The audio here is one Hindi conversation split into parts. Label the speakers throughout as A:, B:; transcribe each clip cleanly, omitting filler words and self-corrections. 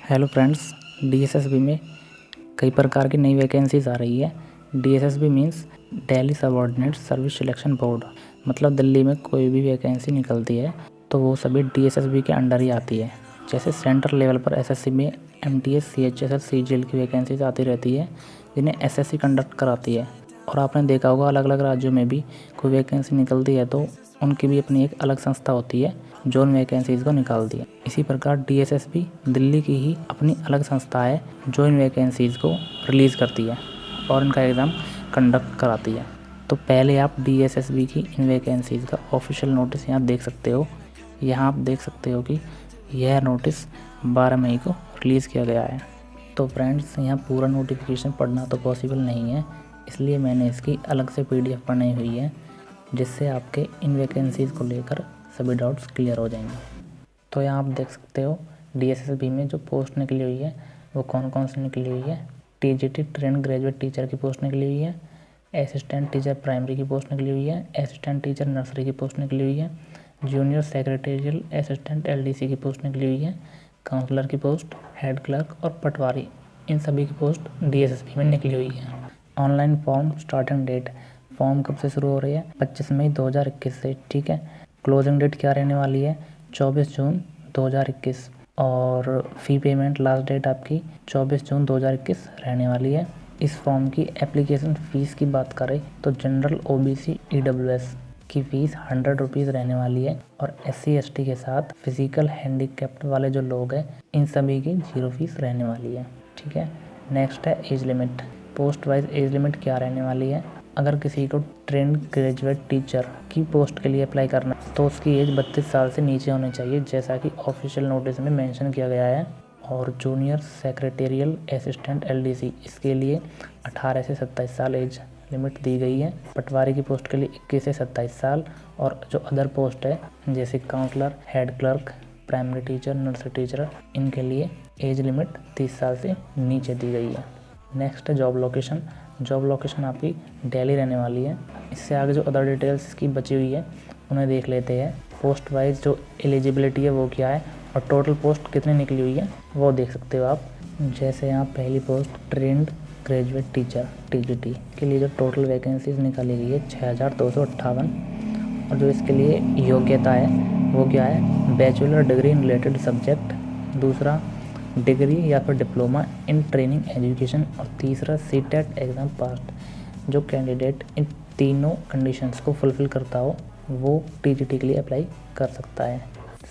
A: हेलो फ्रेंड्स, डीएसएसबी में कई प्रकार की नई वैकेंसीज आ रही है। DSSB means Delhi subordinate service selection board. मतलब दिल्ली में कोई भी वैकेंसी निकलती है तो वो सभी डीएसएसबी के अंडर ही आती है। जैसे सेंट्रल लेवल पर एसएससी में एमटीएस, सीएचएसएल, सीजीएल की वैकेंसीज आती रहती है जिन्हें एसएससी कंडक्ट कराती है। और आपने देखा होगा अलग अलग राज्यों में भी कोई वैकेंसी निकलती है तो उनकी भी अपनी एक अलग संस्था होती है जो उन वैकेंसीज़ को निकालती है। इसी प्रकार डीएसएसबी दिल्ली की ही अपनी अलग संस्था है जो इन वैकेंसीज़ को रिलीज़ करती है और इनका एग्ज़ाम कंडक्ट कराती है। तो पहले आप डीएसएसबी की इन वैकेंसीज़ का ऑफिशियल नोटिस यहाँ देख सकते हो। यहाँ आप देख सकते हो कि यह नोटिस 12 मई को रिलीज़ किया गया है। तो फ्रेंड्स, यहाँ पूरा नोटिफिकेशन पढ़ना तो पॉसिबल नहीं है, इसलिए मैंने इसकी अलग से पीडीएफ बनाई हुई है जिससे आपके इन वैकेंसीज़ को लेकर सभी डाउट्स क्लियर हो जाएंगे। तो यहाँ आप देख सकते हो डीएसएसबी में जो पोस्ट निकली हुई है वो कौन कौन सी निकली हुई है। टीजीटी ट्रेंड ग्रेजुएट टीचर की पोस्ट निकली हुई है, असिस्टेंट टीचर प्राइमरी की पोस्ट निकली हुई है, असिस्टेंट टीचर नर्सरी की पोस्ट निकली हुई है, जूनियर सेक्रेटेरियल असिस्टेंट एलडीसी की पोस्ट निकली हुई है, काउंसलर की पोस्ट, हेड क्लर्क और पटवारी, इन सभी की पोस्ट डीएसएसबी में निकली हुई है। Online form starting date, form कब से शुरू हो रही है? 25 मई 2021 से। ठीक है। क्लोजिंग डेट क्या रहने वाली है? 24 जून 2021। और फ़ी पेमेंट लास्ट डेट आपकी 24 जून 2021 रहने वाली है। इस फॉर्म की एप्लीकेशन फ़ीस की बात करें तो जनरल ओबीसी ईडब्ल्यूएस की फ़ीस 100 रुपीज़ रहने वाली है और SC ST के साथ फिजिकल हैंडीकैप्ड वाले जो लोग हैं इन सभी की 0 फीस रहने वाली है। ठीक है। नेक्स्ट है age limit. Post wise age limit क्या रहने वाली है? अगर किसी को ट्रेंड ग्रेजुएट टीचर की पोस्ट के लिए अप्लाई करना है तो उसकी एज 32 साल से नीचे होनी चाहिए, जैसा कि ऑफिशियल नोटिस में मेंशन किया गया है। और जूनियर सेक्रेटेरियल असिस्टेंट एलडीसी इसके लिए 18 से 27 साल एज लिमिट दी गई है। पटवारी की पोस्ट के लिए 21 से 27 साल। और जो अदर पोस्ट है जैसे counsellor, head clerk, primary teacher, nursery teacher, इनके लिए एज लिमिट 30 साल से नीचे दी गई है। नेक्स्ट है जॉब लोकेशन। जॉब लोकेशन आपकी दिल्ली रहने वाली है। इससे आगे जो अदर डिटेल्स इसकी बची हुई है उन्हें देख लेते हैं। पोस्ट वाइज जो एलिजिबिलिटी है वो क्या है और टोटल पोस्ट कितनी निकली हुई है वो देख सकते हो आप। जैसे यहाँ पहली post trained graduate teacher TGT के लिए जो टोटल वैकेंसीज निकाली गई है 6258। और जो इसके लिए योग्यता है वो क्या है? Bachelor degree in related subject, दूसरा डिग्री या फिर डिप्लोमा इन ट्रेनिंग एजुकेशन और तीसरा सीटेट एग्ज़ाम पास। जो कैंडिडेट इन तीनों कंडीशंस को फुलफ़िल करता हो वो टीजीटी के लिए अप्लाई कर सकता है।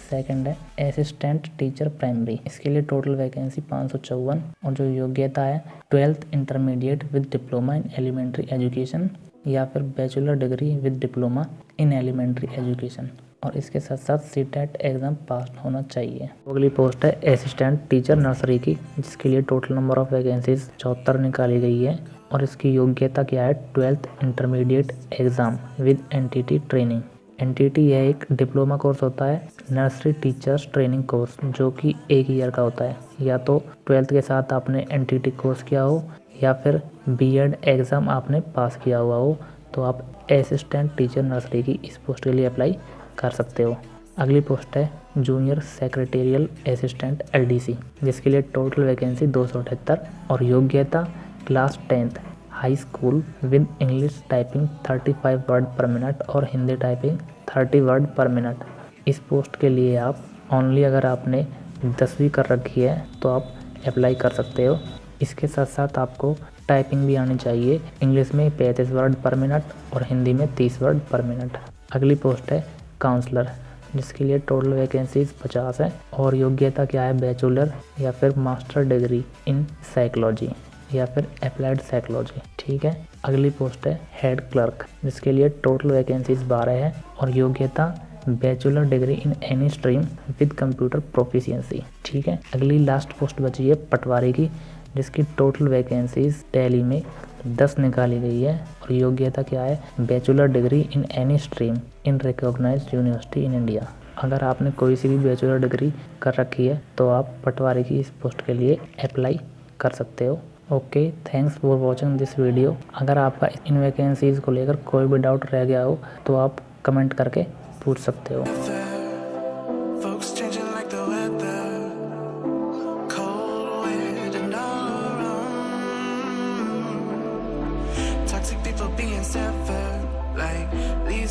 A: सेकंड है असिस्टेंट टीचर प्राइमरी। इसके लिए टोटल वैकेंसी 554 और जो योग्यता है 12th intermediate with diploma in elementary education या फिर bachelor degree with diploma in elementary education और इसके साथ साथ सीटेट एग्ज़ाम पास होना चाहिए। अगली पोस्ट है असिस्टेंट टीचर नर्सरी की, जिसके लिए टोटल नंबर ऑफ वैकेंसीज 74 निकाली गई है और इसकी योग्यता क्या है? 12th intermediate exam with NTT training. NTT यह एक डिप्लोमा कोर्स होता है, नर्सरी टीचर्स ट्रेनिंग कोर्स, जो कि 1 ईयर का होता है। या तो 12th के साथ आपने एनटीटी कोर्स किया हो या फिर बीएड एग्ज़ाम आपने पास किया हुआ हो तो आप असिस्टेंट टीचर नर्सरी की इस पोस्ट के लिए अप्लाई कर सकते हो। अगली पोस्ट है जूनियर सेक्रेटेरियल असिस्टेंट एलडीसी, जिसके लिए टोटल वैकेंसी 278 और योग्यता class 10th high school with English typing 35 word per minute और Hindi typing 30 word per minute. इस पोस्ट के लिए आप ओनली अगर आपने 10वीं कर रखी है तो आप अप्लाई कर सकते हो। इसके साथ साथ आपको टाइपिंग भी आनी चाहिए, इंग्लिश में 35 वर्ड पर मिनट और हिंदी में 30 वर्ड पर मिनट। अगली पोस्ट है काउंसलर, जिसके लिए टोटल वैकेंसीज 50 है और योग्यता क्या है? बैचलर या फिर मास्टर डिग्री इन साइकोलॉजी या फिर अप्लाइड साइकोलॉजी। ठीक है। अगली पोस्ट है हेड क्लर्क, जिसके लिए टोटल वैकेंसीज 12 है और योग्यता bachelor degree in any stream with computer proficiency. ठीक है। अगली लास्ट पोस्ट बची है पटवारी की, जिसकी टोटल वैकेंसीज दिल्ली में 10 निकाली गई है और योग्यता क्या है? Bachelor degree in any stream in recognised university in India. अगर आपने कोई सी भी बैचलर डिग्री कर रखी है तो आप पटवारी की इस पोस्ट के लिए अप्लाई कर सकते हो। Okay, thanks for watching this video. अगर आपका इन वैकेंसीज़ को लेकर कोई भी डाउट रह गया हो तो आप कमेंट करके पूछ सकते हो।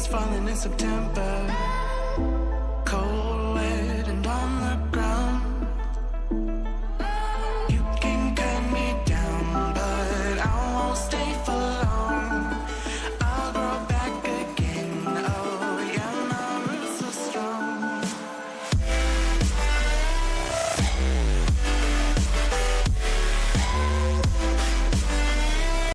B: falling in September.